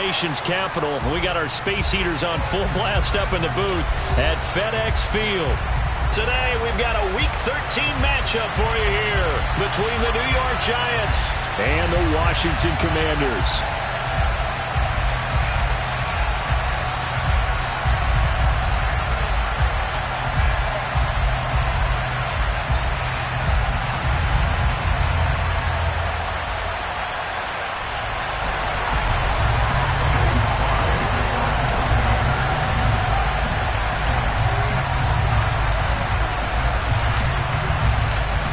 nation's capital. We got our space heaters on full blast up in the booth at FedEx Field. Today, we've got a Week 13 matchup for you here between the New York Giants and the Washington Commanders.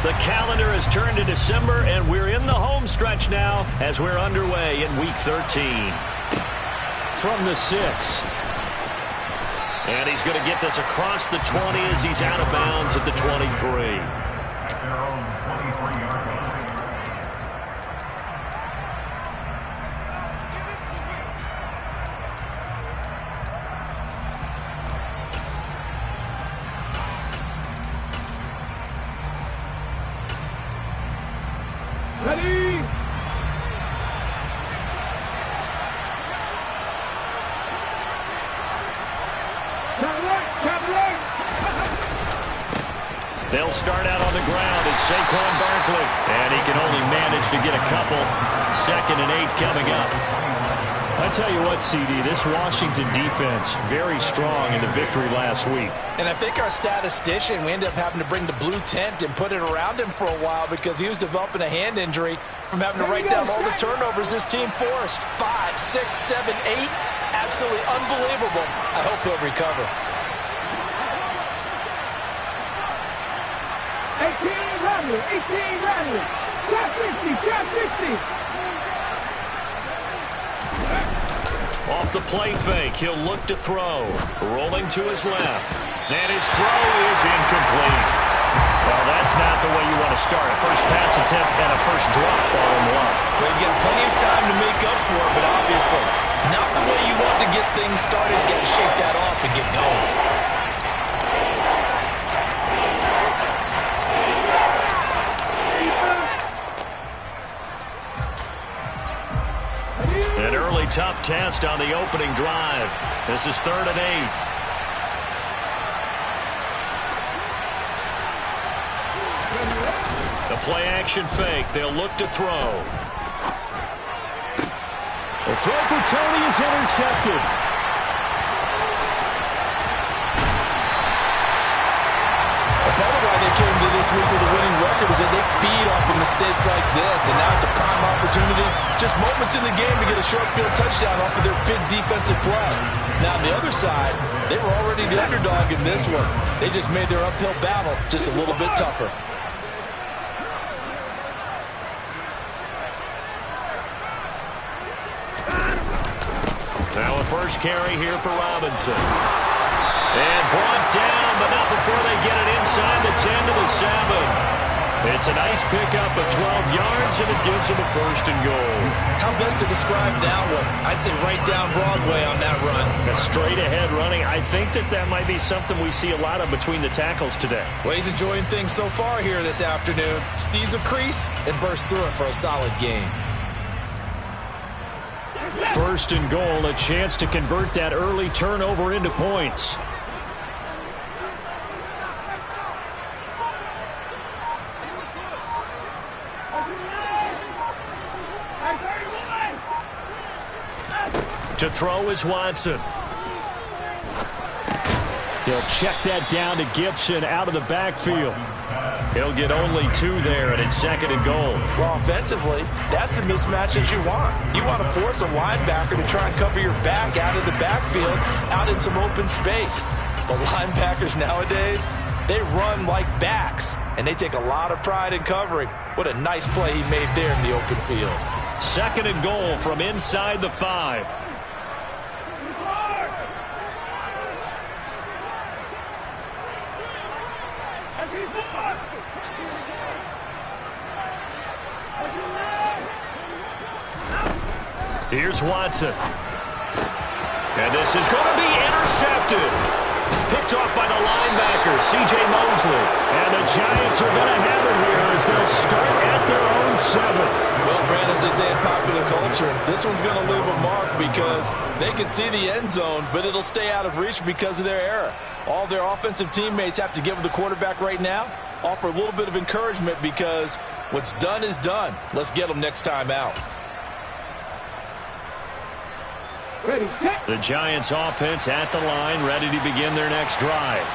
The calendar has turned to December, and we're in the home stretch now as we're underway in Week 13. From the 6. And he's going to get this across the 20 as he's out of bounds at the 23. At their own 23-yard line. Ready? They'll start out on the ground. It's Saquon Barkley. And he can only manage to get a couple. 2nd and 8 coming up. I tell you what, CD, this Washington defense, very strong in the victory last week. And I think our statistician, we ended up having to bring the blue tent and put it around him for a while because he was developing a hand injury from having to write down all the turnovers his team forced. 5, 6, 7, 8. Absolutely unbelievable. I hope he'll recover. 18 Radley, 18 Radley. Trap 50, trap 50. Off the play fake, he'll look to throw. Rolling to his left. And his throw is incomplete. Well, that's not the way you want to start. A first pass attempt and a first drop all in one. Well, you've got plenty of time to make up for it, but obviously not the way you want to get things started. You've got to shake that off and get going. An early tough test on the opening drive. This is 3rd and 8. The play action fake. They'll look to throw. The throw for Tony is intercepted. Part of why they came to this week with a winning record is that they feed off of mistakes like this, and now it's a prime opportunity, just moments in the game to get a short field touchdown off of their big defensive play. Now on the other side, they were already the underdog in this one. They just made their uphill battle just a little bit tougher. Now a first carry here for Robinson. And brought down, but not before they get it inside the 10 to the 7. It's a nice pickup of 12 yards, and it gives them a 1st and goal. How best to describe that one? I'd say right down Broadway on that run. A straight-ahead running. I think that might be something we see a lot of between the tackles today. Well, he's enjoying things so far here this afternoon. Sees a crease and bursts through it for a solid game. 1st and goal, a chance to convert that early turnover into points. To throw is Watson. He'll check that down to Gibson out of the backfield. He'll get only 2 there, and it's 2nd and goal. Well, offensively, that's the mismatch that you want. You want to force a linebacker to try and cover your back out of the backfield, out in some open space. The linebackers nowadays, they run like backs, and they take a lot of pride in covering. What a nice play he made there in the open field. 2nd and goal from inside the 5. Here's Watson. And this is going to be intercepted. Picked off by the linebacker, C.J. Mosley. And the Giants are going to have it here as they'll start at their own 7. Well, Brand, as they say in popular culture, this one's going to leave a mark because they can see the end zone, but it'll stay out of reach because of their error. All their offensive teammates have to give the quarterback right now, offer a little bit of encouragement because what's done is done. Let's get them next time out. Ready, set. The Giants offense at the line, ready to begin their next drive.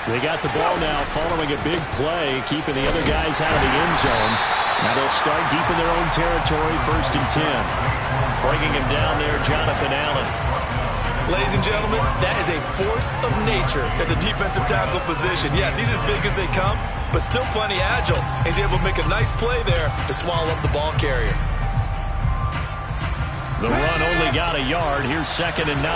They got the ball now following a big play, keeping the other guys out of the end zone. Now they'll start deep in their own territory, 1st and 10. Bringing him down there, Jonathan Allen. Ladies and gentlemen, that is a force of nature at the defensive tackle position. Yes, he's as big as they come, but still plenty agile. He's able to make a nice play there to swallow up the ball carrier. The run only got a yard. Here's 2nd and 9.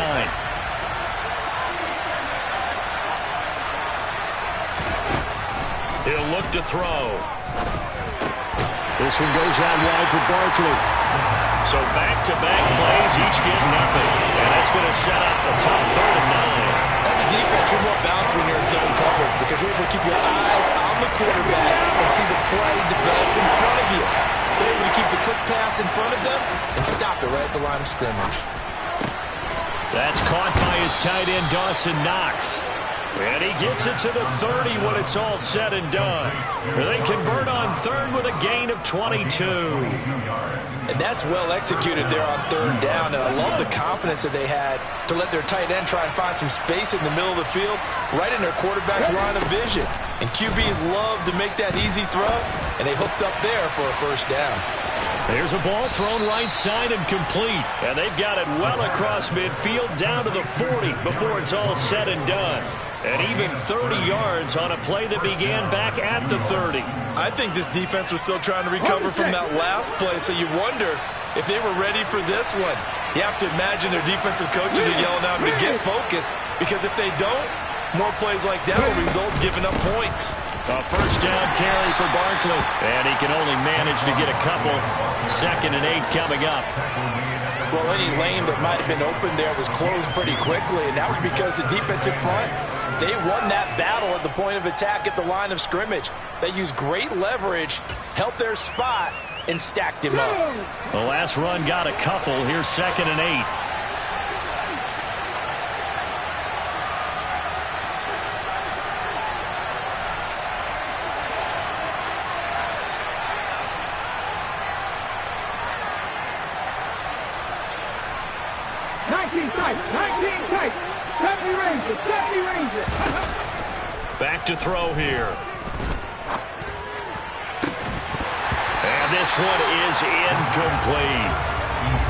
He'll look to throw. This one goes out wide for Barkley. So back-to-back plays, each get nothing. And that's going to set up a tough 3rd and 9. As a defense, you're more balanced when you're in zone coverage because you're able to keep your eyes on the quarterback and see the play develop in front of you. They're able to keep the quick pass in front of them and stop it right at the line of scrimmage. That's caught by his tight end, Dawson Knox. And he gets it to the 30 when it's all said and done. They convert on 3rd with a gain of 22. And that's well executed there on 3rd down. And I love the confidence that they had to let their tight end try and find some space in the middle of the field, right in their quarterback's line of vision. And QBs love to make that easy throw, and they hooked up there for a 1st down. There's a ball thrown right side and complete. And they've got it well across midfield down to the 40 before it's all said and done. And even 30 yards on a play that began back at the 30. I think this defense was still trying to recover from that last play, so you wonder if they were ready for this one. You have to imagine their defensive coaches are yelling at them to get focused, because if they don't, more plays like that will result in giving up points. A 1st down carry for Barkley. And he can only manage to get a couple. 2nd and 8 coming up. Well, any lane that might have been open there was closed pretty quickly, and that was because the defensive front, they won that battle at the point of attack at the line of scrimmage. They used great leverage, held their spot, and stacked him up. The last run got a couple. Here's 2nd and 8. Back to throw here. And this one is incomplete.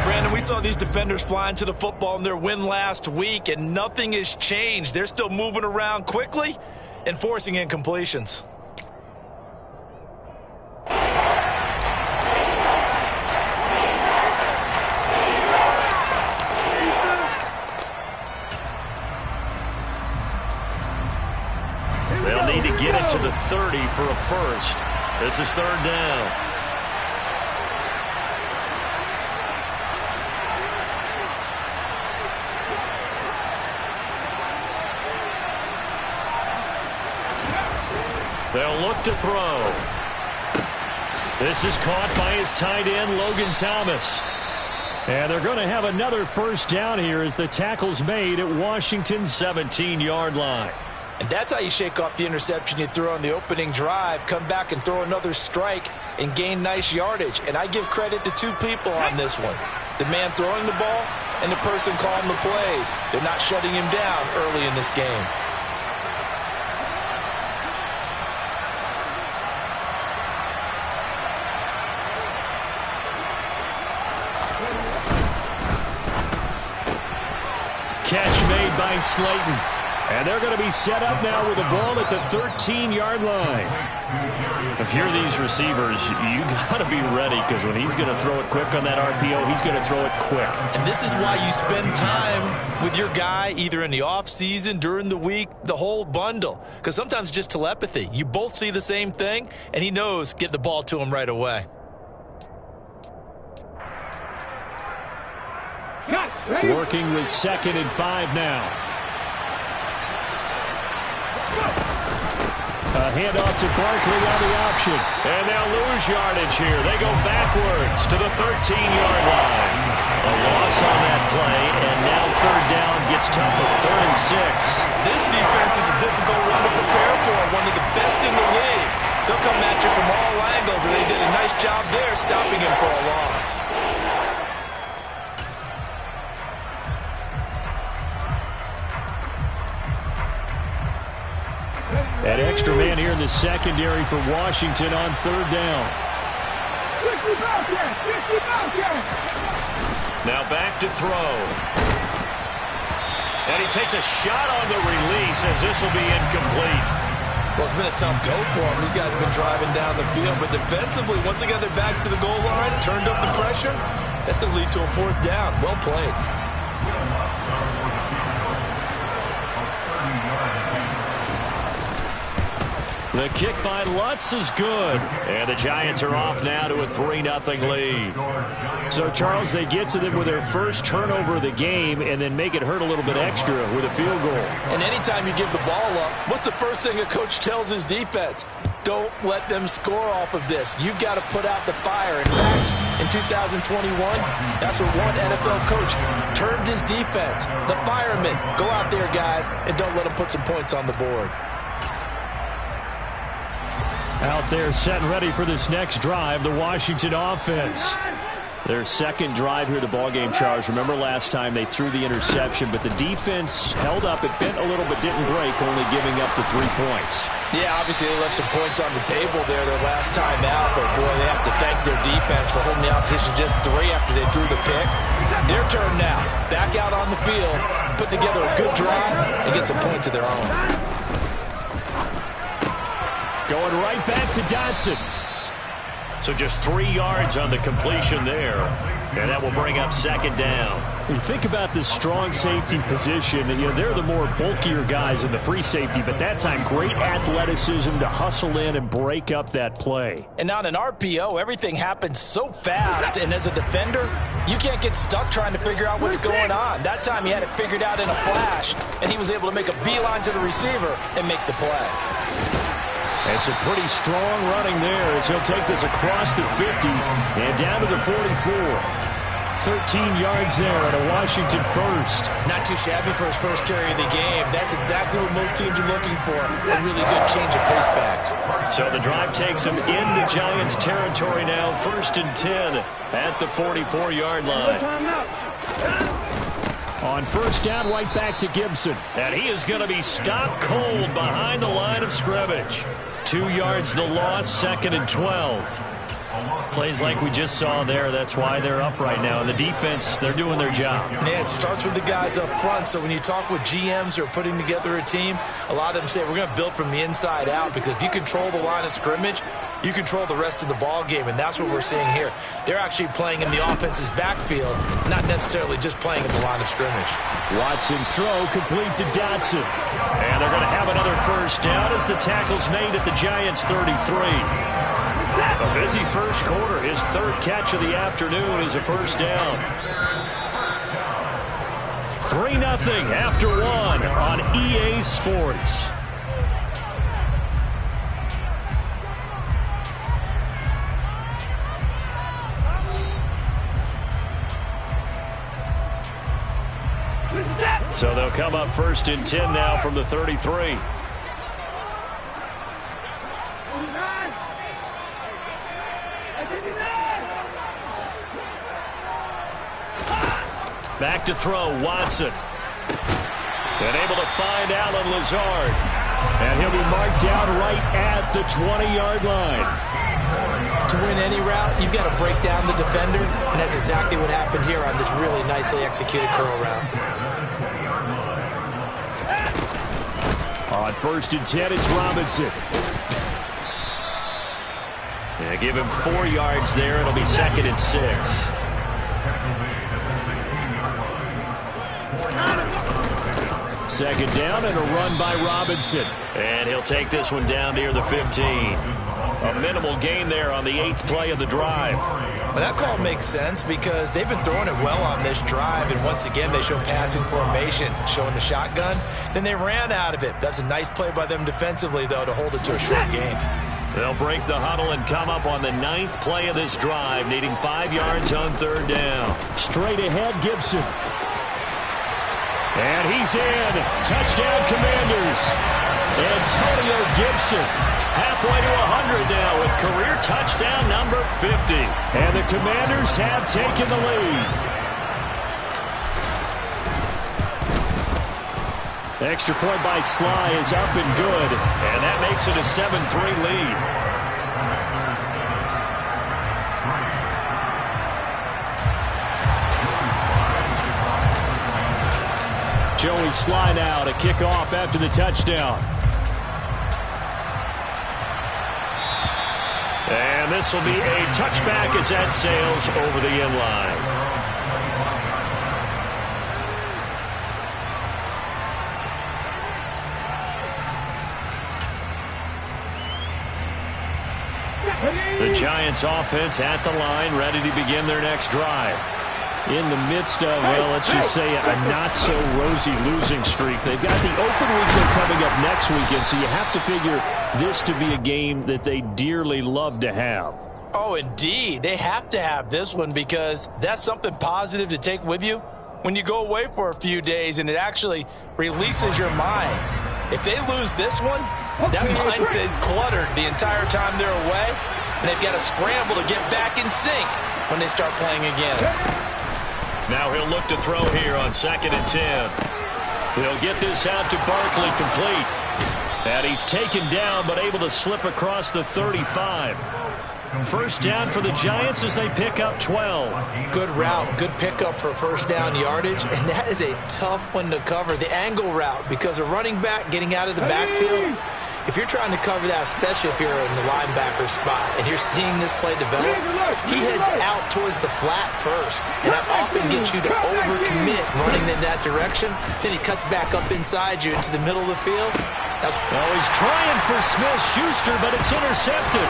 Brandon, we saw these defenders flying to the football in their win last week, and nothing has changed. They're still moving around quickly and forcing incompletions. They'll need to get it to the 30 for a 1st. This is 3rd down. They'll look to throw. This is caught by his tight end, Logan Thomas. And they're going to have another 1st down here as the tackle's made at Washington's 17-yard line. And that's how you shake off the interception you threw on the opening drive, come back and throw another strike and gain nice yardage. And I give credit to 2 people on this one. The man throwing the ball and the person calling the plays. They're not shutting him down early in this game. Catch made by Slayton. And they're going to be set up now with the ball at the 13-yard line. If you're these receivers, you got to be ready, because when he's going to throw it quick on that RPO, he's going to throw it quick. And this is why you spend time with your guy either in the offseason, during the week, the whole bundle. Because sometimes it's just telepathy. You both see the same thing, and he knows get the ball to him right away. Working with 2nd and 5 now. A handoff to Barkley on the option. And now lose yardage here. They go backwards to the 13-yard line. A loss on that play, and now third down gets tougher. 3rd and 6. This defense is a difficult one to prepare for, one of the best in the league. They'll come at you from all angles, and they did a nice job there stopping him for a loss. That extra man here in the secondary for Washington on 3rd down. 50 Bobcats! 50 Bobcats! Now back to throw. And he takes a shot on the release as this will be incomplete. Well, it's been a tough go for him. These guys have been driving down the field, but defensively, once they got their backs to the goal line, turned up the pressure, that's going to lead to a 4th down. Well played. The kick by Lutz is good. And the Giants are off now to a 3-0 lead. So, Charles, they get to them with their first turnover of the game and then make it hurt a little bit extra with a field goal. And anytime you give the ball up, what's the first thing a coach tells his defense? Don't let them score off of this. You've got to put out the fire. In fact, in 2021, that's what one NFL coach termed his defense. The firemen. Go out there, guys, and don't let them put some points on the board. Out there set and ready for this next drive, the Washington offense. Their second drive here, the ballgame, Charles. Remember last time they threw the interception, but the defense held up. It bent a little but didn't break, only giving up the 3 points. Yeah, obviously they left some points on the table there their last time out, but boy, they have to thank their defense for holding the opposition just 3 after they threw the pick. Their turn now. Back out on the field, put together a good drive, and get some points of their own. Going right back to Dotson. So just 3 yards on the completion there. And that will bring up 2nd down. When you think about this strong safety position, they're the more bulkier guys in the free safety, but that time great athleticism to hustle in and break up that play. And on an RPO, everything happens so fast, and as a defender, you can't get stuck trying to figure out what's going on. That time he had it figured out in a flash, and he was able to make a beeline to the receiver and make the play. And some pretty strong running there as he'll take this across the 50 and down to the 44. 13 yards there at a Washington first. Not too shabby for his first carry of the game. That's exactly what most teams are looking for. A really good change of pace back. So the drive takes him into Giants territory now. 1st and 10 at the 44-yard line. On 1st down, right back to Gibson. And he is going to be stopped cold behind the line of scrimmage. 2 yards the loss, 2nd and 12. Plays like we just saw there. That's why they're up right now. And the defense, they're doing their job. Yeah, it starts with the guys up front. So when you talk with GMs who are putting together a team, a lot of them say we're going to build from the inside out, because if you control the line of scrimmage, you control the rest of the ball game, and that's what we're seeing here. They're actually playing in the offense's backfield, not necessarily just playing in the line of scrimmage. Watson's throw complete to Dotson. And they're going to have another 1st down as the tackle's made at the Giants' 33. A busy first quarter. His 3rd catch of the afternoon is a 1st down. 3-0 after 1 on EA Sports. So they'll come up 1st and 10 now from the 33. Back to throw, Watson. And able to find Alan Lazard. And he'll be marked down right at the 20-yard line. To win any route, you've got to break down the defender, and that's exactly what happened here on this really nicely executed curl route. On 1st and 10, it's Robinson. Yeah, give him 4 yards there. It'll be 2nd and 6. Second down and a run by Robinson. And he'll take this one down near the 15. A minimal gain there on the 8th play of the drive. Well, that call makes sense because they've been throwing it well on this drive, and once again they show passing formation, showing the shotgun. Then they ran out of it. That's a nice play by them defensively, though, to hold it to a short game. They'll break the huddle and come up on the 9th play of this drive, needing 5 yards on 3rd down. Straight ahead, Gibson. And he's in. Touchdown, Commanders. Antonio Gibson, halfway to 100 now with career touchdown number 50. And the Commanders have taken the lead. Extra point by Sly is up and good. And that makes it a 7-3 lead. Joey Sly now to kick off after the touchdown. And this will be a touchback as that sails over the end line. The Giants offense at the line, ready to begin their next drive. In the midst of, well, let's just say a not-so-rosy losing streak. They've got the open weekend coming up next weekend, so you have to figure this to be a game that they dearly love to have. Oh, indeed. They have to have this one because that's something positive to take with you when you go away for a few days, and it actually releases your mind. If they lose this one, that mind stays cluttered the entire time they're away, and they've got to scramble to get back in sync when they start playing again. Now he'll look to throw here on 2nd and 10. He'll get this out to Barkley, complete. And he's taken down but able to slip across the 35. First down for the Giants as they pick up 12. Good route, good pickup for first down yardage, and that is a tough one to cover. The angle route, because a running back getting out of the backfield, if you're trying to cover that, especially if you're in the linebacker spot and you're seeing this play develop, he heads out towards the flat first. And that often gets you to overcommit running in that direction. Then he cuts back up inside you into the middle of the field. Well, he's trying for Smith-Schuster, but it's intercepted.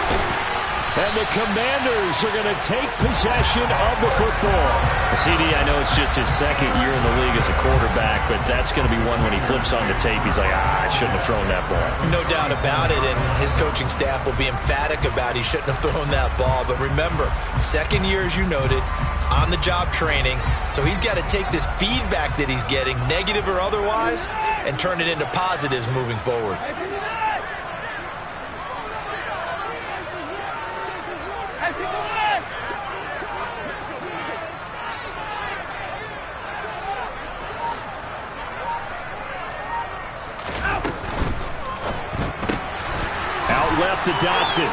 And the Commanders are going to take possession of the football. CD, I know it's just his 2nd year in the league as a quarterback, but that's going to be one when he flips on the tape. He's like, I shouldn't have thrown that ball. No doubt about it, and his coaching staff will be emphatic about he shouldn't have thrown that ball. But remember, 2nd year, as you noted, on-the-job training, so he's got to take this feedback that he's getting, negative or otherwise, and turn it into positives moving forward. Left to Dotson.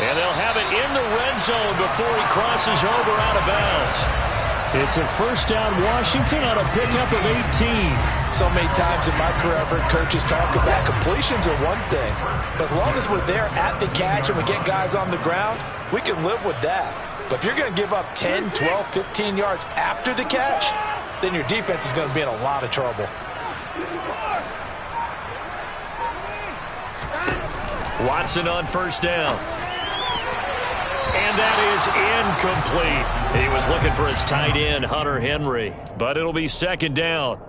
And they'll have it in the red zone before he crosses over out of bounds. It's a first down Washington on a pickup of 18. So many times in my career I've heard coaches talk about completions are one thing, but as long as we're there at the catch and we get guys on the ground, we can live with that. But if you're going to give up 10, 12, 15 yards after the catch, then your defense is going to be in a lot of trouble. Watson on first down. And that is incomplete. He was looking for his tight end, Hunter Henry, but it'll be 2nd down.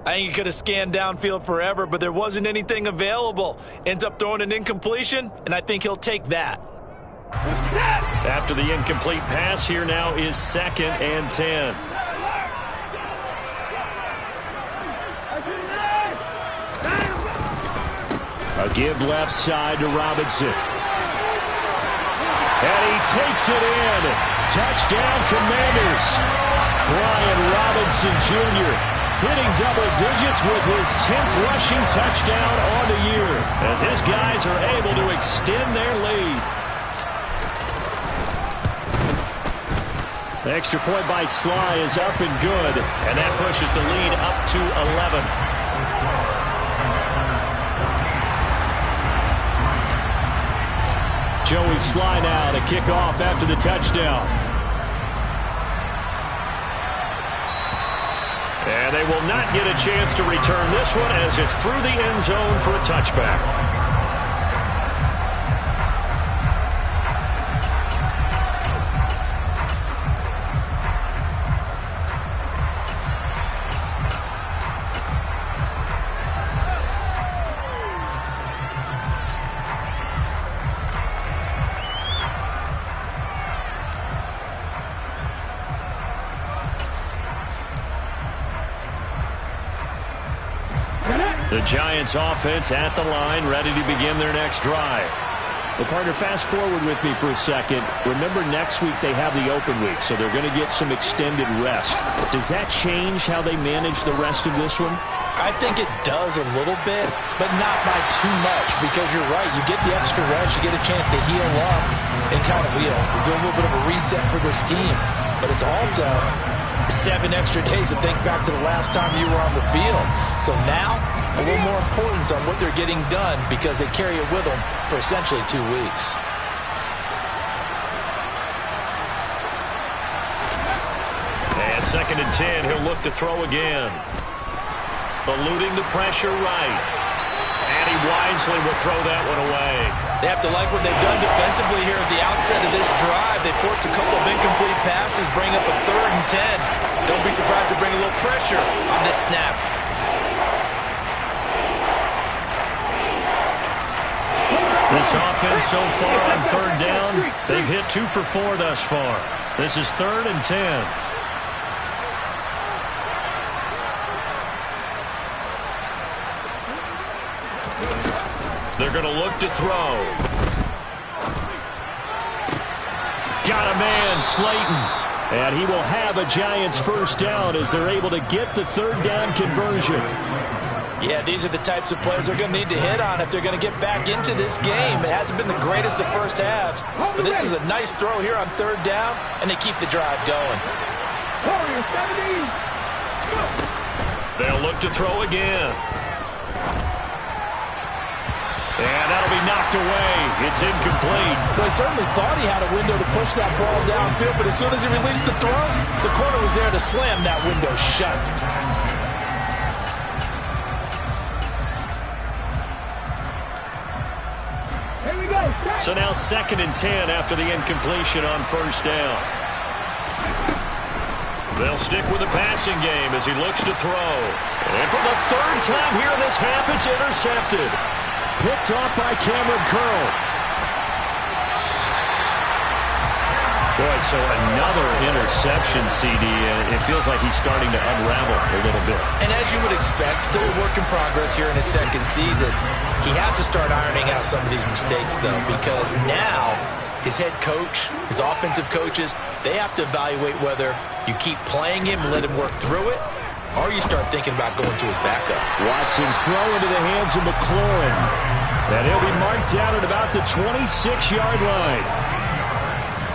I think he could have scanned downfield forever, but there wasn't anything available. Ends up throwing an incompletion, and I think he'll take that. After the incomplete pass, here now is 2nd and 10. A give left side to Robinson. And he takes it in. Touchdown, Commanders. Brian Robinson Jr. hitting double digits with his 10th rushing touchdown on the year, as his guys are able to extend their lead. The extra point by Sly is up and good, and that pushes the lead up to 11. Joey Sly now to kick off after the touchdown. And they will not get a chance to return this one as it's through the end zone for a touchback. The Giants offense at the line, ready to begin their next drive. Well, partner, fast forward with me for a second. Remember, next week they have the open week, so they're going to get some extended rest. Does that change how they manage the rest of this one? I think it does a little bit, but not by too much, because you're right. You get the extra rest, you get a chance to heal up and kind of, do a little bit of a reset for this team. But it's also 7 extra days to think back to the last time you were on the field. So now, a little more importance on what they're getting done because they carry it with them for essentially 2 weeks. And 2nd and 10, he'll look to throw again. Eluding the pressure right. And he wisely will throw that one away. They have to like what they've done defensively here at the outset of this drive. They forced a couple of incomplete passes, bring up a 3rd and 10. Don't be surprised to bring a little pressure on this snap. This offense so far on 3rd down, they've hit 2 for 4 thus far. This is 3rd and 10. They're going to look to throw. Got a man, Slayton. And he will have a Giants first down as they're able to get the 3rd down conversion. Yeah, these are the types of plays they're going to need to hit on if they're going to get back into this game. It hasn't been the greatest of first halves, but this is a nice throw here on 3rd down, and they keep the drive going. They'll look to throw again. And that'll be knocked away. It's incomplete. Well, he certainly thought he had a window to push that ball downfield, but as soon as he released the throw, the corner was there to slam that window shut. Here we go. So now 2nd and 10 after the incompletion on 1st down. They'll stick with the passing game as he looks to throw. And for the 3rd time here in this half, it's intercepted. Picked off by Cameron Curl. Boy, so another interception, CD, and it feels like he's starting to unravel a little bit. And as you would expect, still a work in progress here in his 2nd season. He has to start ironing out some of these mistakes, though, because now his head coach, his offensive coaches, they have to evaluate whether you keep playing him and let him work through it, or you start thinking about going to his backup. Watson's throw into the hands of McLaurin. And he'll be marked down at about the 26-yard line.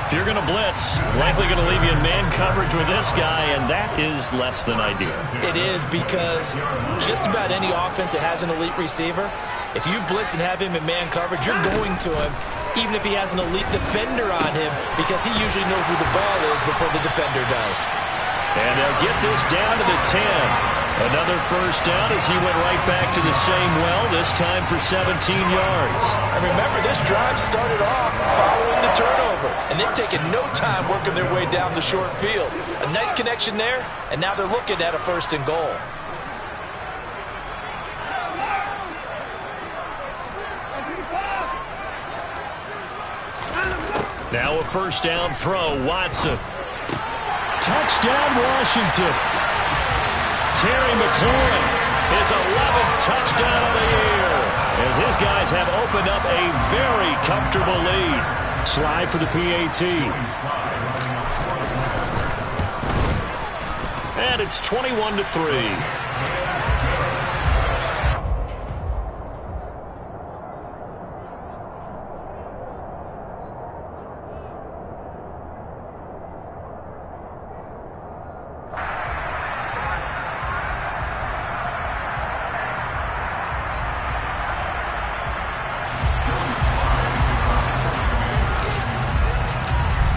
If you're going to blitz, likely going to leave you in man coverage with this guy, and that is less than ideal. It is, because just about any offense that has an elite receiver, if you blitz and have him in man coverage, you're going to him, even if he has an elite defender on him, because he usually knows where the ball is before the defender does. And they'll get this down to the 10. Another first down as he went right back to the same well, this time for 17 yards. And remember, this drive started off following the turnover, and they've taken no time working their way down the short field. A nice connection there, and now they're looking at a 1st and goal. Now a 1st down throw, Watson. Touchdown, Washington. Terry McLaurin, his 11th touchdown of the year, as his guys have opened up a very comfortable lead. Slide for the PAT. And it's 21-3.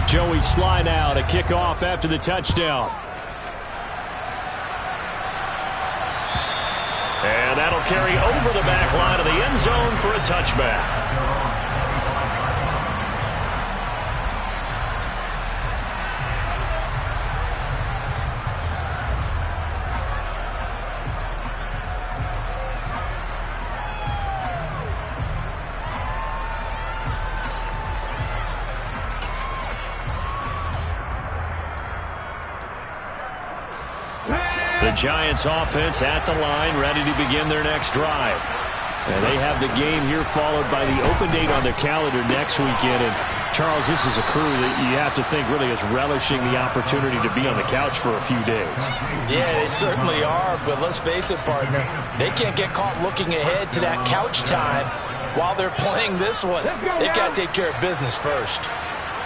Joey Sly now to kick off after the touchdown. And that'll carry over the back line of the end zone for a touchback. The Giants offense at the line, ready to begin their next drive. And they have the game here followed by the open date on their calendar next weekend. And Charles, this is a crew that you have to think really is relishing the opportunity to be on the couch for a few days. Yeah, they certainly are, but let's face it, partner. They can't get caught looking ahead to that couch time while they're playing this one. They've got to take care of business first.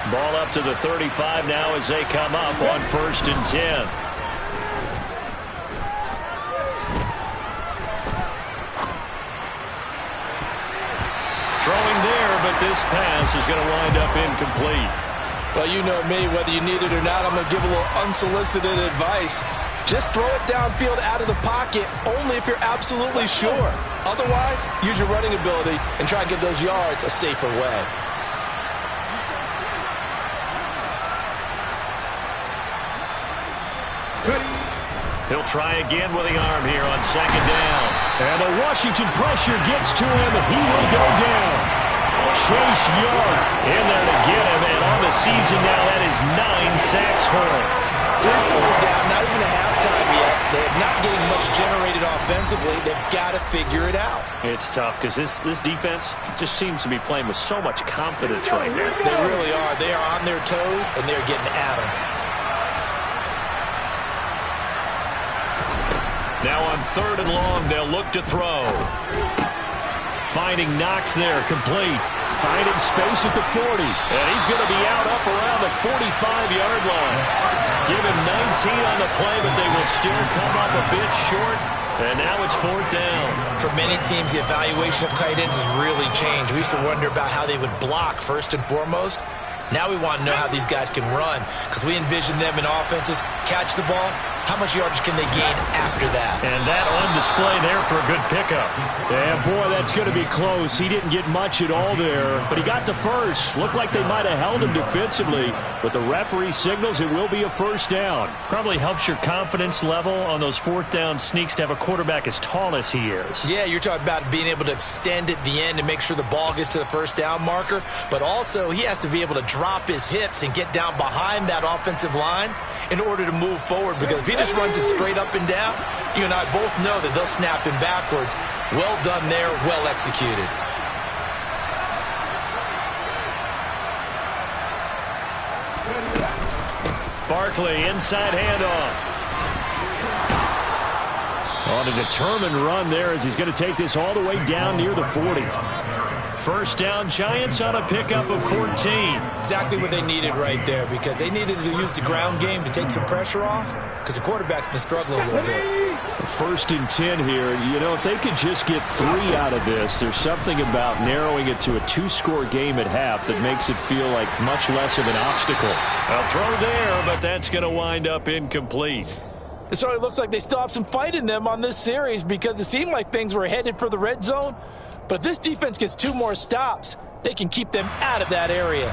Ball up to the 35 now as they come up on 1st and 10. Throwing there, but this pass is going to wind up incomplete. Well, you know me, whether you need it or not, I'm going to give a little unsolicited advice. Just throw it downfield out of the pocket, only if you're absolutely sure. Otherwise, use your running ability and try and get those yards a safer way. He'll try again with the arm here on 2nd down. And the Washington pressure gets to him, and he will go down. Chase Young in there to get him, and on the season now, that is 9 sacks for him. 3 scores down, not even a halftime yet. They are not getting much generated offensively. They've got to figure it out. It's tough because this defense just seems to be playing with so much confidence right now. They really are. They are on their toes, and they're getting at them. Now on 3rd and long, they'll look to throw. Finding Knox there, complete. Finding space at the 40. And he's going to be out up around the 45-yard line. Give him 19 on the play, but they will still come up a bit short. And now it's 4th down. For many teams, the evaluation of tight ends has really changed. We used to wonder about how they would block first and foremost. Now we want to know how these guys can run, because we envision them in offenses catch the ball. How much yardage can they gain after that? And that on display there for a good pickup. Yeah, boy, that's going to be close. He didn't get much at all there, but he got the first. Looked like they might have held him defensively, but the referee signals it will be a 1st down. Probably helps your confidence level on those 4th down sneaks to have a quarterback as tall as he is. Yeah, you're talking about being able to extend at the end and make sure the ball gets to the 1st down marker, but also he has to be able to drop his hips and get down behind that offensive line in order to move forward, because if he just runs it straight up and down, you and I both know that they'll snap him backwards. Well done there, well executed. Barkley, inside handoff. On a determined run there as he's going to take this all the way down near the 40. 1st down, Giants on a pickup of 14. Exactly what they needed right there, because they needed to use the ground game to take some pressure off, because the quarterback's been struggling a little bit. 1st and 10 here. You know, if they could just get 3 out of this, there's something about narrowing it to a 2-score game at half that makes it feel like much less of an obstacle. A throw there, but that's going to wind up incomplete. It certainly looks like they still have some fight in them on this series, because it seemed like things were headed for the red zone. But if this defense gets 2 more stops, they can keep them out of that area.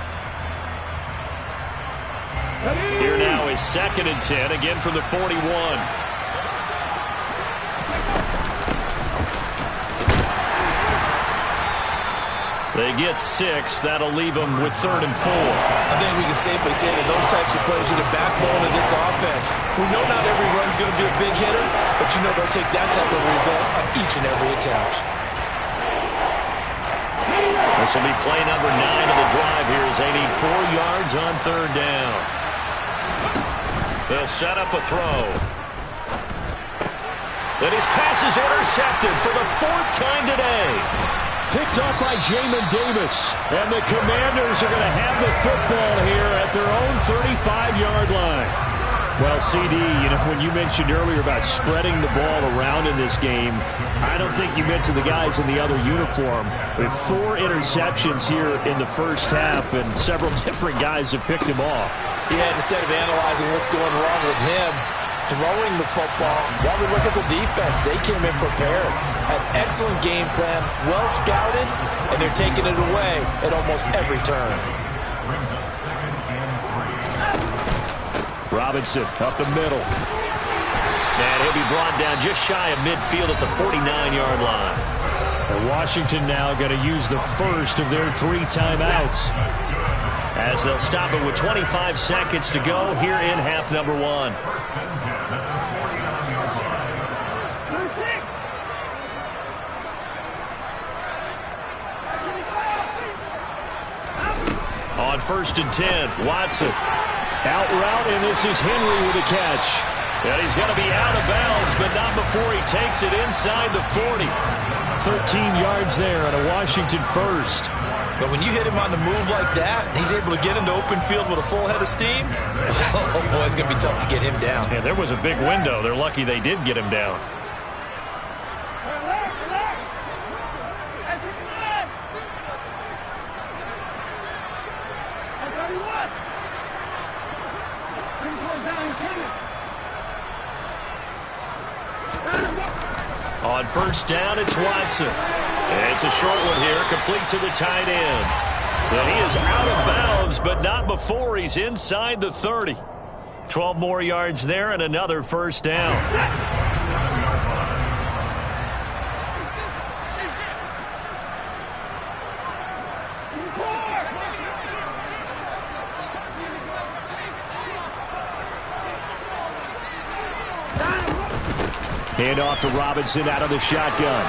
Here now is 2nd and 10, again from the 41. They get 6. That'll leave them with 3rd and 4. I think we can safely say that those types of plays are the backbone of this offense. We know not every run's going to be a big hitter, but you know they'll take that type of result on each and every attempt. This will be play number 9 of the drive here as they need 4 yards on 3rd down. They'll set up a throw. Then his pass is intercepted for the 4th time today. Picked up by Jamin Davis. And the Commanders are going to have the football here at their own 35-yard line. Well, CD, you know, when you mentioned earlier about spreading the ball around in this game, I don't think you mentioned the guys in the other uniform. With 4 interceptions here in the first half, and several different guys have picked him off. Yeah, instead of analyzing what's going wrong with him, throwing the football, while we look at the defense, they came in prepared. Had excellent game plan, well scouted, and they're taking it away at almost every turn. Robinson up the middle. And he'll be brought down just shy of midfield at the 49-yard line. And Washington now going to use the first of their 3 timeouts, as they'll stop it with 25 seconds to go here in half number 1. 1st and 10. Watson out route, and this is Henry with a catch. And he's going to be out of bounds, but not before he takes it inside the 40. 13 yards there on a Washington first. But when you hit him on the move like that, and he's able to get into open field with a full head of steam, oh boy, it's going to be tough to get him down. Yeah, there was a big window. They're lucky they did get him down. On 1st down, it's Watson. It's a short one here, complete to the tight end. And he is out of bounds, but not before he's inside the 30. 12 more yards there and another 1st down. Hand off to Robinson out of the shotgun.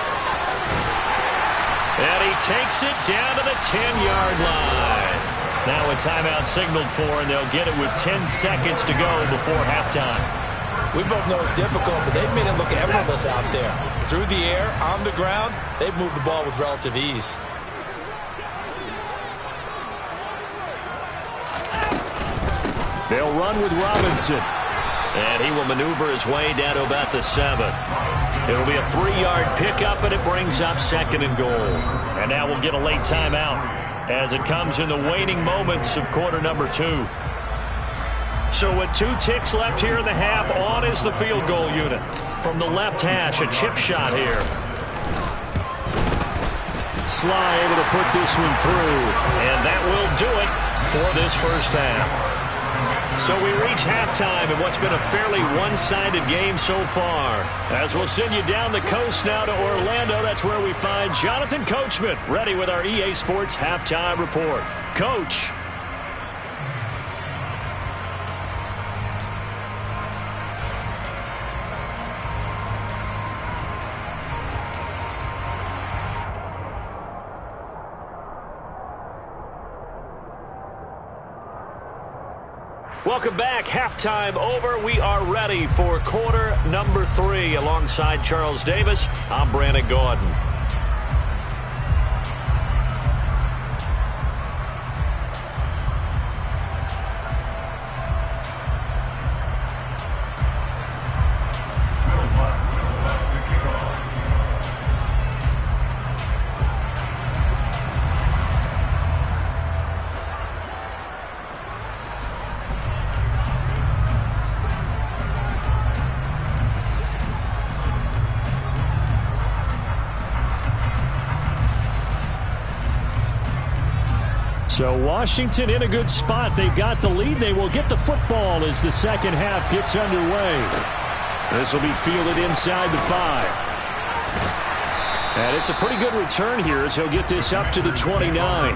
And he takes it down to the 10-yard line. Now a timeout signaled for, and they'll get it with 10 seconds to go before halftime. We both know it's difficult, but they've made it look effortless out there. Through the air, on the ground, they've moved the ball with relative ease. They'll run with Robinson. And he will maneuver his way down to about the 7. It'll be a 3-yard pickup, and it brings up 2nd and goal. And now we'll get a late timeout as it comes in the waning moments of quarter number 2. So with 2 ticks left here in the half, on is the field goal unit. From the left hash, a chip shot here. Sly able to put this one through. And that will do it for this first half. So we reach halftime in what's been a fairly one-sided game so far. As we'll send you down the coast now to Orlando, that's where we find Jonathan Coachman ready with our EA Sports Halftime Report. Coach. Welcome back. Halftime over. We are ready for quarter number 3. Alongside Charles Davis, I'm Brandon Gordon. So Washington in a good spot. They've got the lead. They will get the football as the second half gets underway. This will be fielded inside the 5. And it's a pretty good return here as he'll get this up to the 29.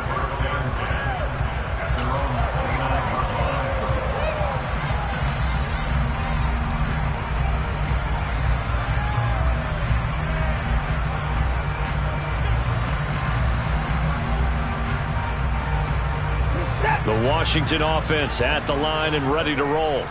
The Washington offense at the line and ready to roll.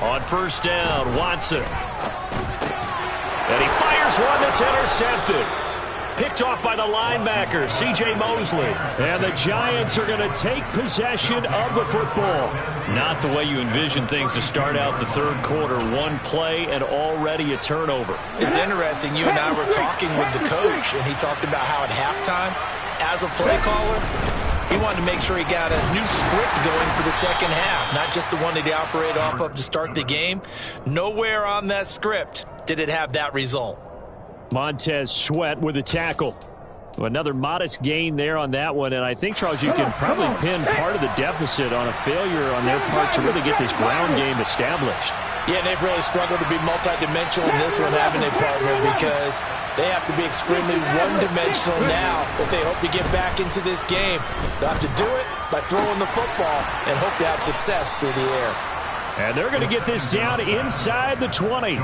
On 1st down, Watson. And he fires one that's intercepted. Picked off by the linebacker, C.J. Mosley. And the Giants are going to take possession of the football. Not the way you envision things to start out the third quarter. One play and already a turnover. It's interesting. You and I were talking with the coach, and he talked about how at halftime, as a play caller, he wanted to make sure he got a new script going for the second half, not just the one that he operated off of to start the game. Nowhere on that script did it have that result. Montez Sweat with a tackle. Another modest gain there on that one, and I think, Charles, you can probably pin part of the deficit on a failure on their part to really get this ground game established. Yeah, and they've really struggled to be multidimensional in this one, haven't they, partner? Because they have to be extremely one-dimensional now if they hope to get back into this game. They'll have to do it by throwing the football and hope to have success through the air. And they're going to get this down inside the 20.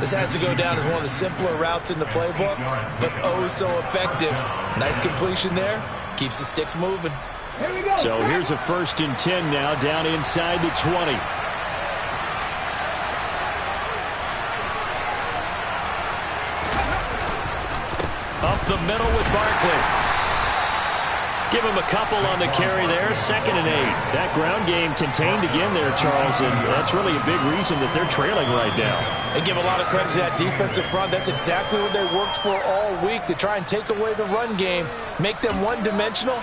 This has to go down as one of the simpler routes in the playbook, but oh so effective. Nice completion there. Keeps the sticks moving. So here's a 1st and 10 now, down inside the 20. Up the middle with Barkley. Give him a couple on the carry there, 2nd and 8. That ground game contained again there, Charles, and that's really a big reason that they're trailing right now. And give a lot of credit to that defensive front. That's exactly what they worked for all week, to try and take away the run game, make them one-dimensional.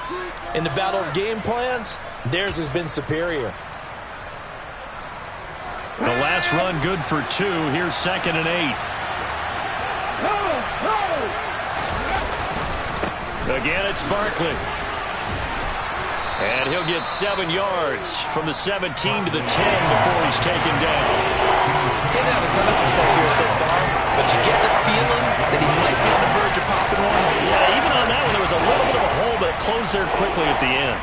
In the battle of game plans, theirs has been superior. The last run good for 2. Here's 2nd and 8. Again, it's Barkley. And he'll get 7 yards from the 17 to the 10 before he's taken down. Didn't have a ton of success here so far, but you get the feeling that he might be on the verge of popping one. Yeah, even on that one, there was a little bit of a hole, but it closed there quickly at the end.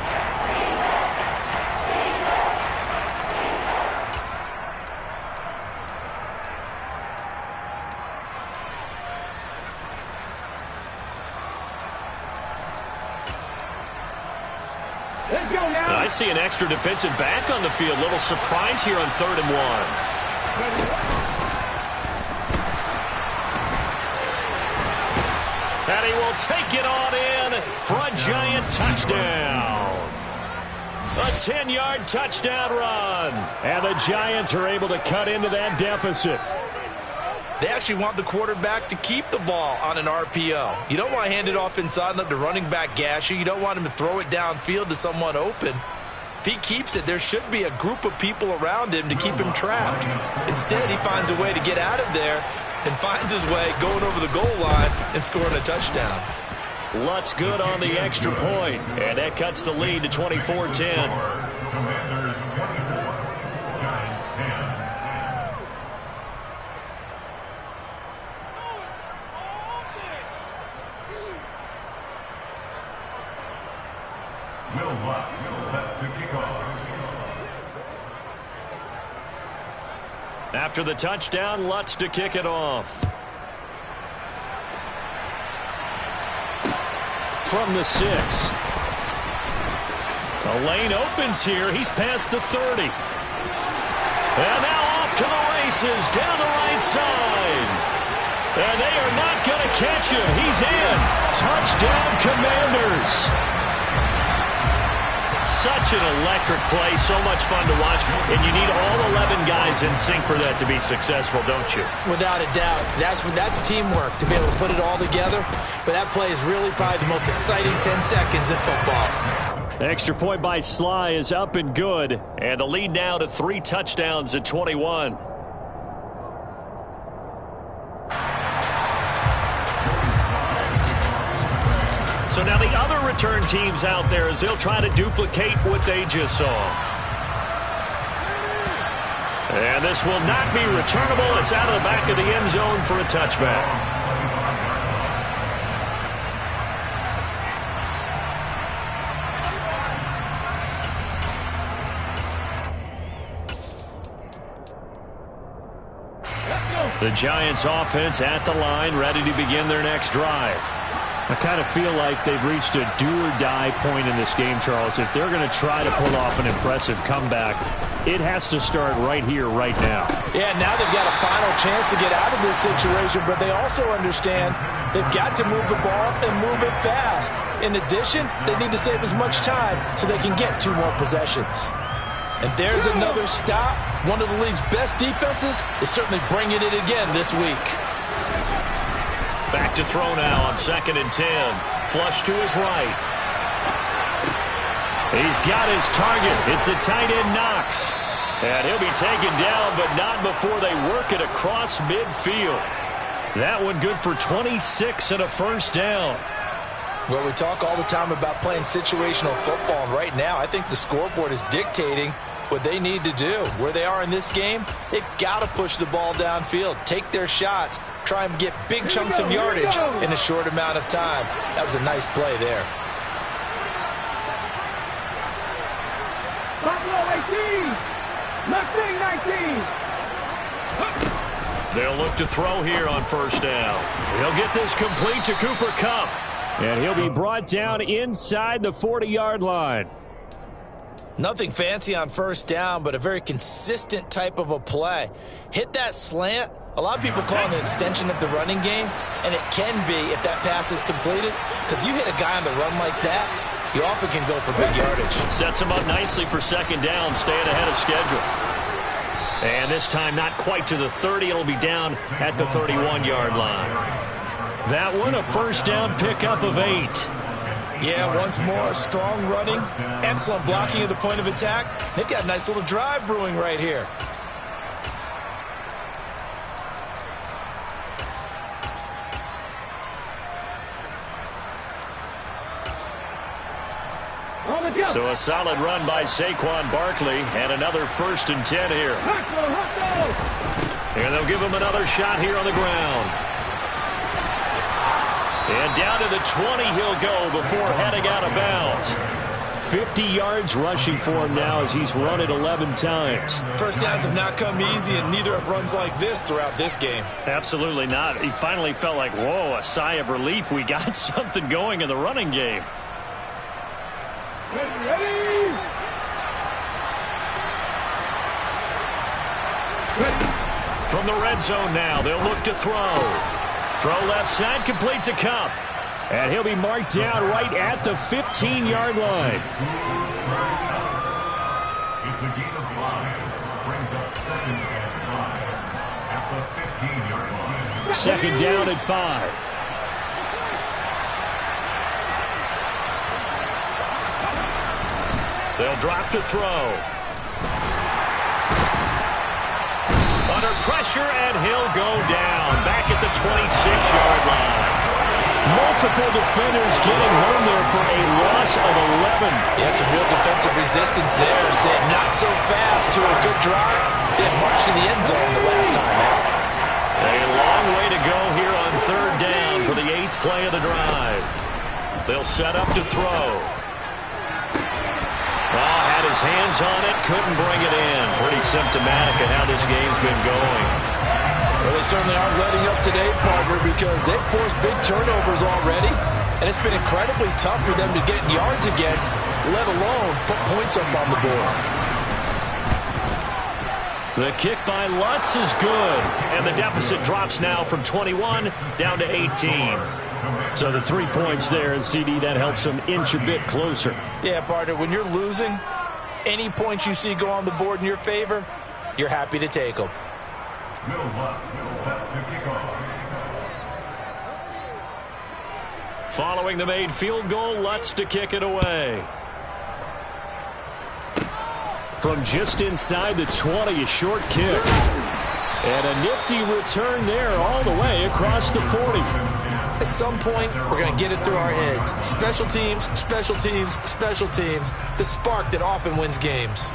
I see an extra defensive back on the field. Little surprise here on 3rd and 1. And he will take it on in for a giant touchdown. A 10-yard touchdown run. And the Giants are able to cut into that deficit. They actually want the quarterback to keep the ball on an RPO. You don't want to hand it off inside and let the running back gash you. You don't want him to throw it downfield to someone open. If he keeps it, there should be a group of people around him to keep him trapped. Instead, he finds a way to get out of there and finds his way going over the goal line and scoring a touchdown. Lutz good on the extra point, and that cuts the lead to 24-10. Commanders 24, Giants 10. Will Lutz set to kick off. After the touchdown, Lutz to kick it off. From the 6. The lane opens here. He's past the 30. And now off to the races down the right side. And they are not going to catch him. He's in. Touchdown, Commanders. Such an electric play, so much fun to watch, and you need all 11 guys in sync for that to be successful, don't you? Without a doubt. That's teamwork, to be able to put it all together. But that play is really probably the most exciting 10 seconds in football. Extra point by Sly is up and good, and the lead now to 3 touchdowns at 21. So now the other return teams out there as they'll try to duplicate what they just saw. And this will not be returnable. It's out of the back of the end zone for a touchback. The Giants offense at the line, ready to begin their next drive. I kind of feel like they've reached a do-or-die point in this game, Charles. If they're going to try to pull off an impressive comeback, it has to start right here, right now. Yeah, now they've got a final chance to get out of this situation, but they also understand they've got to move the ball and move it fast. In addition, they need to save as much time so they can get 2 more possessions. And there's another stop. One of the league's best defenses is certainly bringing it again this week. Back to throw now on 2nd and 10. Flush to his right. He's got his target. It's the tight end Knox. And he'll be taken down, but not before they work it across midfield. That one good for 26 and a first down. Well, we talk all the time about playing situational football. Right now, I think the scoreboard is dictating what they need to do. Where they are in this game, they've got to push the ball downfield, take their shots, try and get big chunks of yardage in a short amount of time. That was a nice play there. Buffalo 18, Mustang 19. They'll look to throw here on first down. He'll get this complete to Cooper Kupp. And he'll be brought down inside the 40-yard line. Nothing fancy on first down, but a very consistent type of a play. Hit that slant. A lot of people call it an extension of the running game, and it can be if that pass is completed, because you hit a guy on the run like that, you often can go for big yardage. Sets him up nicely for second down, staying ahead of schedule. And this time not quite to the 30. It'll be down at the 31-yard line. That one, a first down pickup of 8. Yeah, once more, strong running, excellent blocking at the point of attack. They've got a nice little drive brewing right here. So a solid run by Saquon Barkley, and another 1st and 10 here. And they'll give him another shot here on the ground. And down to the 20 he'll go before heading out of bounds. 50 yards rushing for him now as he's run it 11 times. First downs have not come easy, and neither have runs like this throughout this game. Absolutely not. He finally felt like, whoa, a sigh of relief. We got something going in the running game. Ready? From the red zone now, they'll look to throw. Throw left side, complete to Kupp. And he'll be marked down right at the 15-yard line. It's a gain of 5. Brings up 2nd and 5 at the 15-yard line. Second down at 5. They'll drop to throw. Under pressure, and he'll go down back at the 26-yard line. Multiple defenders getting home there for a loss of 11. Yeah, some real defensive resistance there. Saying not so fast to a good drive. They had marched to the end zone the last time out. A long way to go here on 3rd down for the 8th play of the drive. They'll set up to throw. Had his hands on it, couldn't bring it in. Pretty symptomatic of how this game's been going. Well, they certainly aren't letting up today, partner, because they've forced big turnovers already, and it's been incredibly tough for them to get yards against, let alone put points up on the board. The kick by Lutz is good, and the deficit drops now from 21 down to 18. So the 3 points there, and CD, that helps them inch a bit closer. Yeah, partner, when you're losing, any points you see go on the board in your favor, you're happy to take them. Will Lutz set to kick off. Following the made field goal, Lutz to kick it away. From just inside the 20, a short kick. And a nifty return there all the way across the 40. At some point, we're going to get it through our heads. Special teams, special teams, special teams. The spark that often wins games.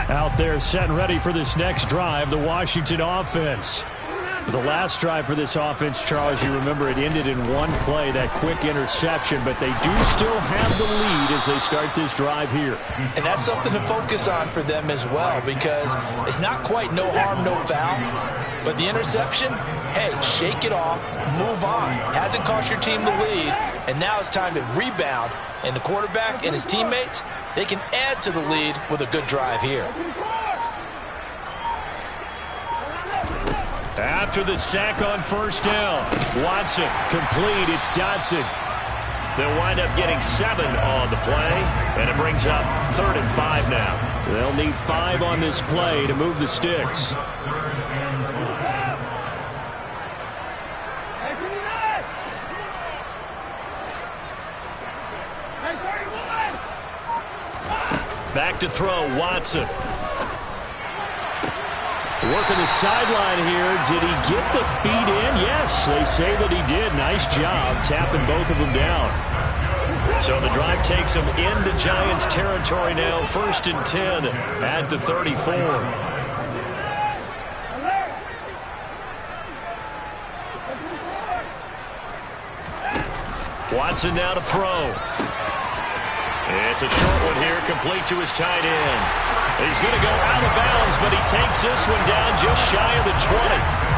Out there set and ready for this next drive, the Washington offense. The last drive for this offense, Charles, you remember it ended in one play, that quick interception, but they do still have the lead as they start this drive here. And that's something to focus on for them as well, because it's not quite no harm, no foul, but the interception, hey, shake it off, move on. Hasn't cost your team the lead, and now it's time to rebound. And the quarterback and his teammates, they can add to the lead with a good drive here. After the sack on first down, Watson complete. It's Dodson. They'll wind up getting 7 on the play, and it brings up 3rd and 5 now. They'll need 5 on this play to move the sticks. Back to throw, Watson. Working the sideline here. Did he get the feet in? Yes, they say that he did. Nice job tapping both of them down. So the drive takes them into Giants territory now. 1st and 10 at the 34. Watson now to throw. It's a short one here, complete to his tight end. He's going to go out of bounds, but he takes this one down just shy of the 20.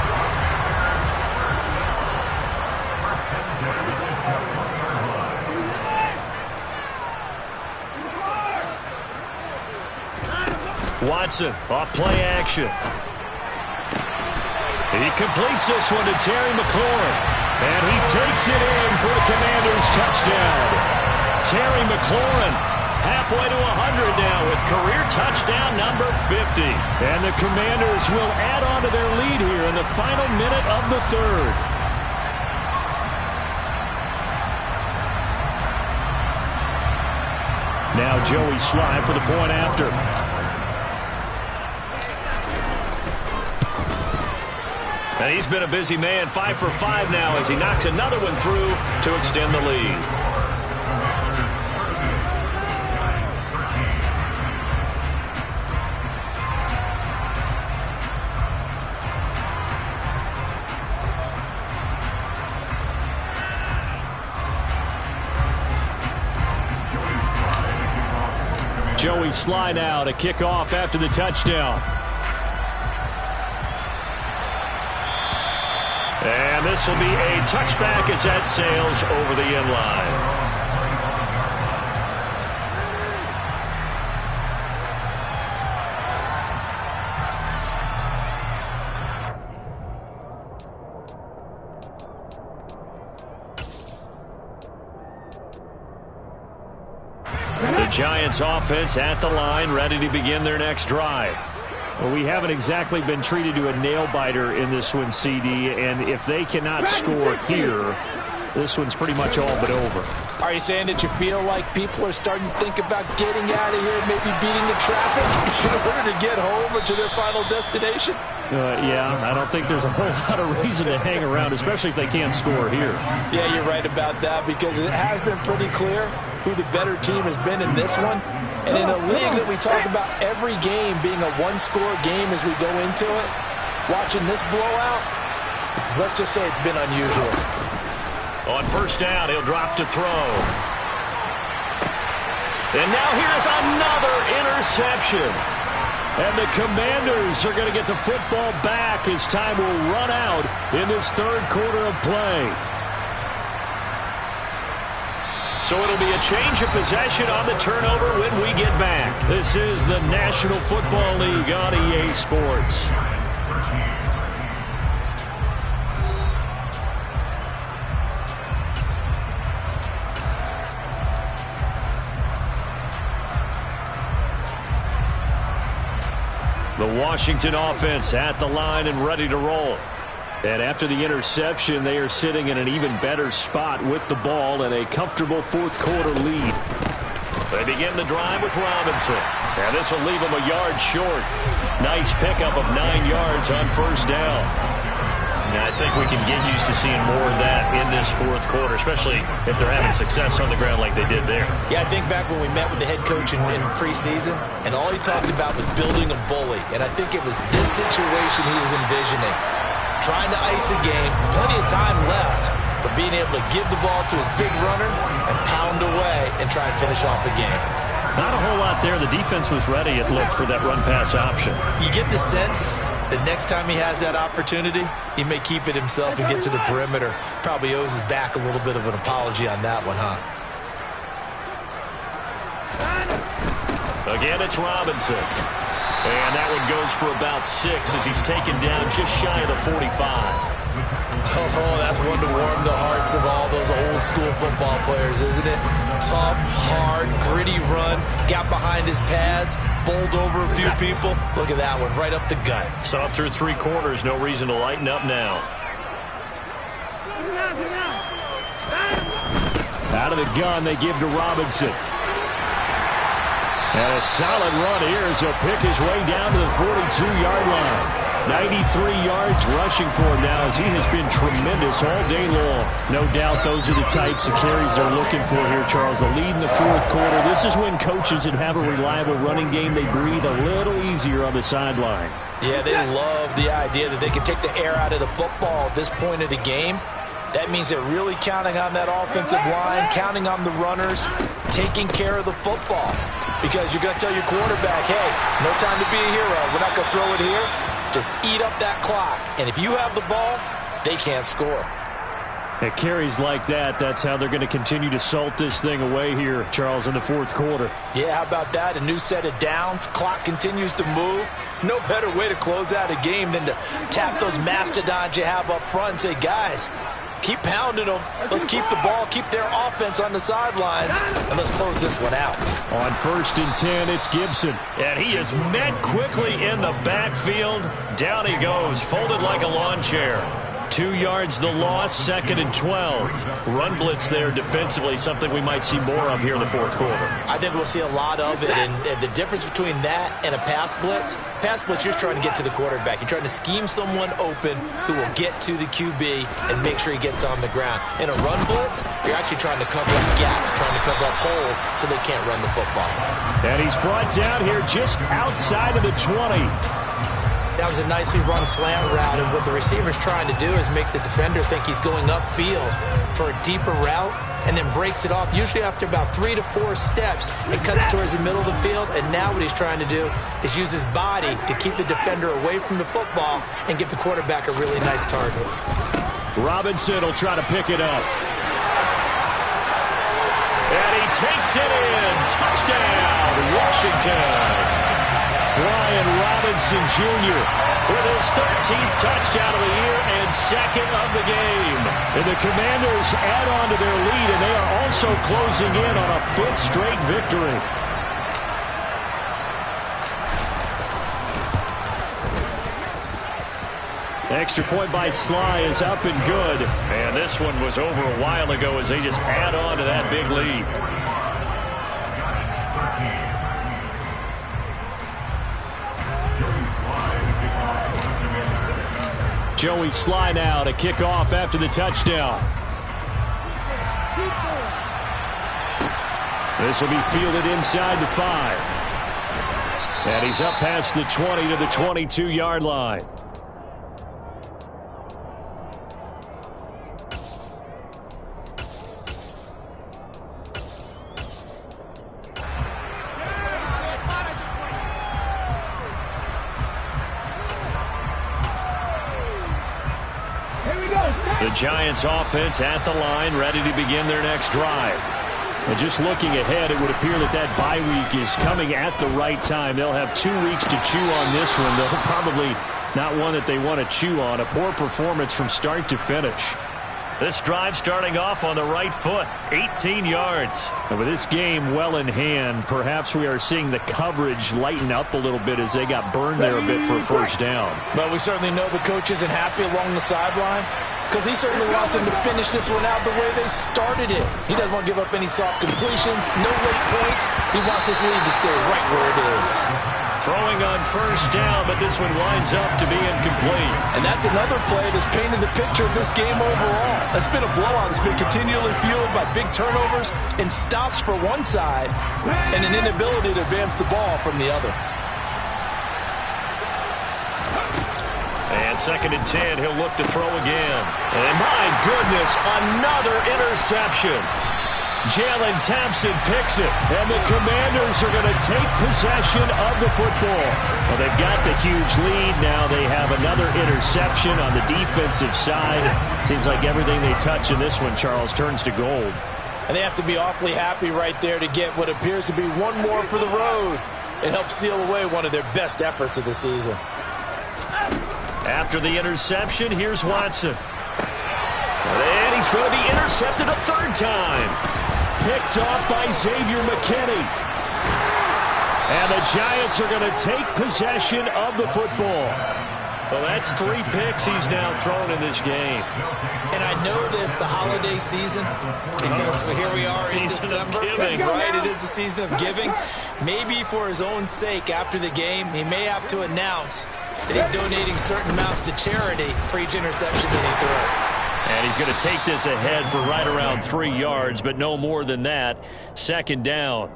Watson off play action. He completes this one to Terry McLaurin. And he takes it in for the Commanders' touchdown. Terry McLaurin halfway to 100 now with career touchdown number 50. And the Commanders will add on to their lead here in the final minute of the third. Now Joey Sly for the point after. And he's been a busy man, 5 for 5 now as he knocks another one through to extend the lead. Joey Sly now to kick off after the touchdown. And this will be a touchback as that sails over the end line. The Giants offense at the line, ready to begin their next drive. Well, we haven't exactly been treated to a nail-biter in this one, CD, and if they cannot score here, this one's pretty much all but over. Are you saying that you feel like people are starting to think about getting out of here, maybe beating the traffic in order to get home or to their final destination? Yeah, I don't think there's a whole lot of reason to hang around, especially if they can't score here. Yeah, you're right about that because it has been pretty clear who the better team has been in this one. And in a league that we talk about every game being a one-score game as we go into it, watching this blowout, let's just say it's been unusual. On first down, he'll drop to throw. And now here's another interception. And the Commanders are going to get the football back as time will run out in this third quarter of play. So it'll be a change of possession on the turnover when we get back. This is the National Football League on EA Sports. The Washington offense at the line and ready to roll. And after the interception, they are sitting in an even better spot with the ball and a comfortable fourth quarter lead. They begin the drive with Robinson. And this will leave them a yard short. Nice pickup of 9 yards on first down. And I think we can get used to seeing more of that in this fourth quarter, especially if they're having success on the ground like they did there. Yeah, I think back when we met with the head coach in preseason, and all he talked about was building a bully. And I think it was this situation he was envisioning. Trying to ice a game, plenty of time left, but being able to give the ball to his big runner and pound away and try and finish off the game. Not a whole lot there. The defense was ready, it looked, for that run-pass option. You get the sense that next time he has that opportunity, he may keep it himself and get to the perimeter. Probably owes his back a little bit of an apology on that one, huh? Again, it's Robinson. And that one goes for about 6 as he's taken down just shy of the 45. Oh, that's one to warm the hearts of all those old school football players, isn't it? Tough, hard, gritty run, got behind his pads, bowled over a few people. Look at that one, right up the gut. So up through 3 quarters, no reason to lighten up now. Out of the gun, they give to Robinson. And a solid run here as he'll pick his way down to the 42-yard line. 93 yards rushing for him now as he has been tremendous all day long. No doubt those are the types of carries they're looking for here, Charles. The lead in the fourth quarter. This is when coaches that have a reliable running game, they breathe a little easier on the sideline. Yeah, they love the idea that they can take the air out of the football at this point of the game. That means they're really counting on that offensive line, counting on the runners, taking care of the football. Because you're going to tell your quarterback, hey, no time to be a hero. We're not going to throw it here. Just eat up that clock. And if you have the ball, they can't score. At carries like that, that's how they're going to continue to salt this thing away here, Charles, in the fourth quarter. Yeah, how about that? A new set of downs. Clock continues to move. No better way to close out a game than to tap those mastodons you have up front and say, guys, keep pounding them. Let's keep the ball, keep their offense on the sidelines, and let's close this one out. On 1st and 10, it's Gibson. And he is met quickly in the backfield. Down he goes, folded like a lawn chair. 2 yards the loss, 2nd and 12. Run blitz there defensively, something we might see more of here in the fourth quarter. I think we'll see a lot of it, and the difference between that and a pass blitz, you're just trying to get to the quarterback. You're trying to scheme someone open who will get to the QB and make sure he gets on the ground. In a run blitz, you're actually trying to cover up gaps, trying to cover up holes so they can't run the football. And he's brought down here just outside of the 20. That was a nicely run slant route, and what the receiver's trying to do is make the defender think he's going upfield for a deeper route and then breaks it off, usually after about 3 to 4 steps, and cuts towards the middle of the field. And now what he's trying to do is use his body to keep the defender away from the football and give the quarterback a really nice target. Robinson will try to pick it up. And he takes it in. Touchdown, Washington. Brian Robinson Jr. with his 13th touchdown of the year and 2nd of the game. And the Commanders add on to their lead, and they are also closing in on a 5th straight victory. Extra point by Sly is up and good. And this one was over a while ago as they just add on to that big lead. Joey Sly now to kick off after the touchdown. This will be fielded inside the 5. And he's up past the 20 to the 22-yard line. The Giants offense at the line, ready to begin their next drive. And just looking ahead, it would appear that that bye week is coming at the right time. They'll have 2 weeks to chew on this one. They'll probably not one that they want to chew on. A poor performance from start to finish. This drive starting off on the right foot, 18 yards. And with this game well in hand, perhaps we are seeing the coverage lighten up a little bit as they got burned there a bit for a first down. But we certainly know the coach isn't happy along the sideline, because he certainly wants them to finish this one out the way they started it. He doesn't want to give up any soft completions, no late points. He wants his lead to stay right where it is. Throwing on first down, but this one winds up to be incomplete. And that's another play that's painted the picture of this game overall. It's been a blowout. It's been continually fueled by big turnovers and stops for one side and an inability to advance the ball from the other. And 2nd and 10, he'll look to throw again. And my goodness, another interception. Jalen Thompson picks it, and the Commanders are going to take possession of the football. Well, they've got the huge lead. Now they have another interception on the defensive side. Seems like everything they touch in this one, Charles, turns to gold. And they have to be awfully happy right there to get what appears to be one more for the road and help seal away one of their best efforts of the season. After the interception, here's Watson. And he's going to be intercepted a 3rd time. Picked off by Xavier McKinney. And the Giants are going to take possession of the football. Well, that's 3 picks he's now thrown in this game. And I know this, the holiday season, because here we are in December, right? It is the season of giving. Maybe for his own sake, after the game, he may have to announce that he's donating certain amounts to charity for each interception that he throws. And he's going to take this ahead for right around 3 yards, but no more than that. 2nd down.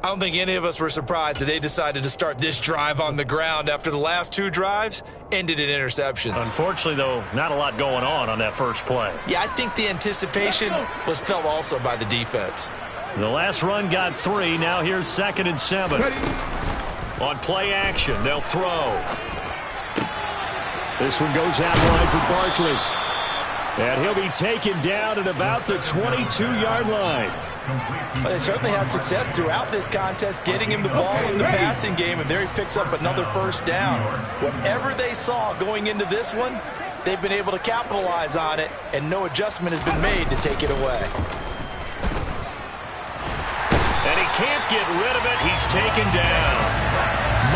I don't think any of us were surprised that they decided to start this drive on the ground after the last 2 drives ended in interceptions. Unfortunately, though, not a lot going on that first play. Yeah, I think the anticipation was felt also by the defense. The last run got 3. Now here's 2nd and 7. On play action, they'll throw. This one goes out wide for Barkley. And he'll be taken down at about the 22-yard line. Well, they certainly had success throughout this contest, getting him the ball in the passing game, and there he picks up another 1st down. Whatever they saw going into this one, they've been able to capitalize on it, and no adjustment has been made to take it away. And he can't get rid of it. He's taken down.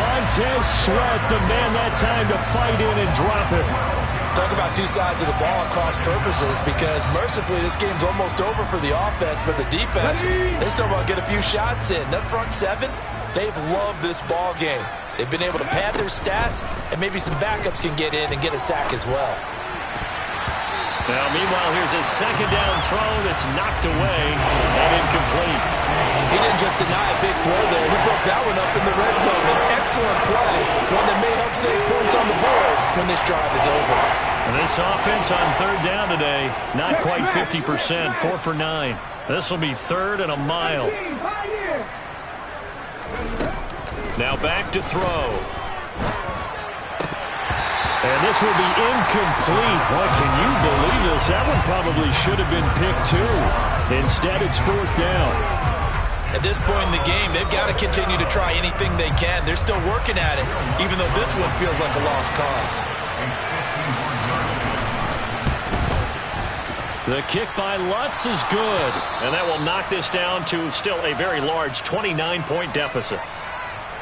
Montez Sweat, the man that time to fight in and drop it. Talk about 2 sides of the ball at cross purposes, because mercifully this game's almost over for the offense, but the defense, they still want to get a few shots in. That front 7, they've loved this ball game. They've been able to pad their stats, and maybe some backups can get in and get a sack as well. Now, meanwhile, here's a 2nd down throw that's knocked away and incomplete. He didn't just deny a big throw there. He broke that one up in the red zone. An excellent play, one that may help save points on the board when this drive is over. And this offense on 3rd down today, not quite 50%, 4 for 9. This will be 3rd and a mile. Now back to throw. And this will be incomplete. Boy, can you believe this? That one probably should have been picked too. Instead, it's 4th down. At this point in the game, they've got to continue to try anything they can. They're still working at it, even though this one feels like a lost cause. The kick by Lutz is good, and that will knock this down to still a very large 29-point deficit.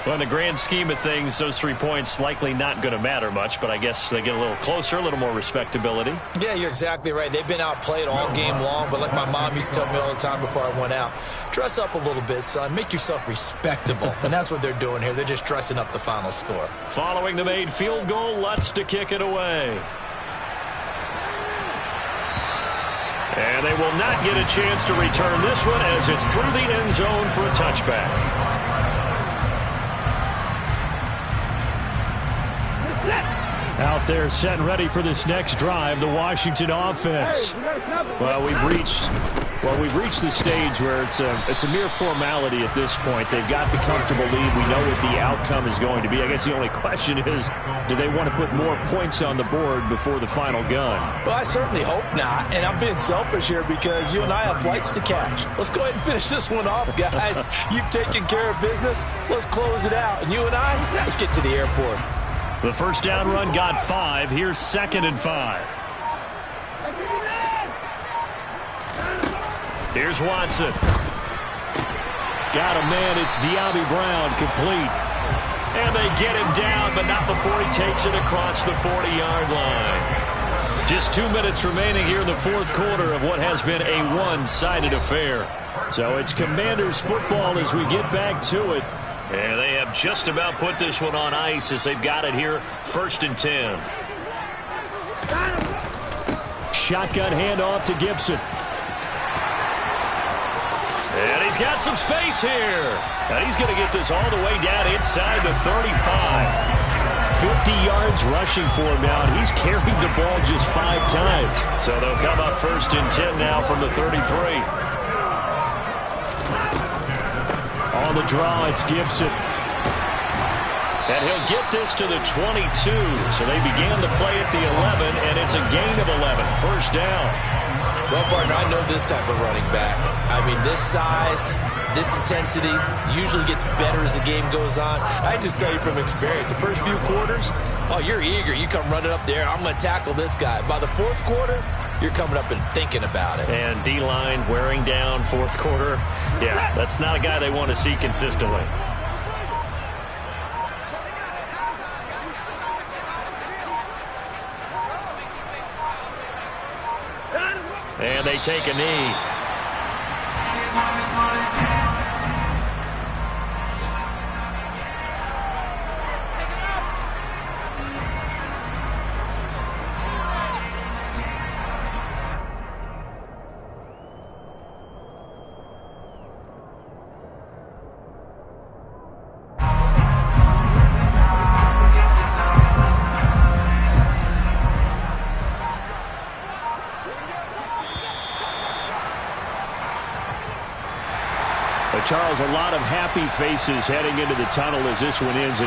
Well, in the grand scheme of things, those 3 points likely not going to matter much, but I guess they get a little closer, a little more respectability. Yeah, you're exactly right. They've been outplayed all game long, but like my mom used to tell me all the time before I went out, dress up a little bit, son. Make yourself respectable. And that's what they're doing here. They're just dressing up the final score. Following the made field goal, Lutz to kick it away. And they will not get a chance to return this one as it's through the end zone for a touchback. Out there set and ready for this next drive, the Washington offense. Well, we've reached the stage where it's a mere formality at this point. They've got the comfortable lead. We know what the outcome is going to be. I guess the only question is, do they want to put more points on the board before the final gun? Well, I certainly hope not, and I'm being selfish here because you and I have flights to catch. Let's go ahead and finish this one off, guys. You've taken care of business. Let's close it out. And you and I, let's get to the airport. The 1st down run got 5. Here's 2nd and 5. Here's Watson. Got a man. It's De'Ami Brown, complete. And they get him down, but not before he takes it across the 40-yard line. Just 2 minutes remaining here in the 4th quarter of what has been a one-sided affair. So it's Commanders football as we get back to it. And they have just about put this one on ice as they've got it here, 1st and 10. Shotgun handoff to Gibson. And he's got some space here. And he's going to get this all the way down inside the 35. 50 yards rushing for him now. He's carried the ball just 5 times. So they'll come up 1st and 10 now from the 33. On the draw, it's Gibson. And he'll get this to the 22. So they began the play at the 11, and it's a gain of 11. 1st down. Well, partner, I know this type of running back. I mean, this size, this intensity usually gets better as the game goes on. I just tell you from experience, the first few quarters, oh, you're eager. You come running up there. I'm going to tackle this guy. By the 4th quarter, you're coming up and thinking about it. And D-line wearing down 4th quarter. Yeah, that's not a guy they want to see consistently. And they take a knee. Charles, a lot of happy faces heading into the tunnel as this one ends.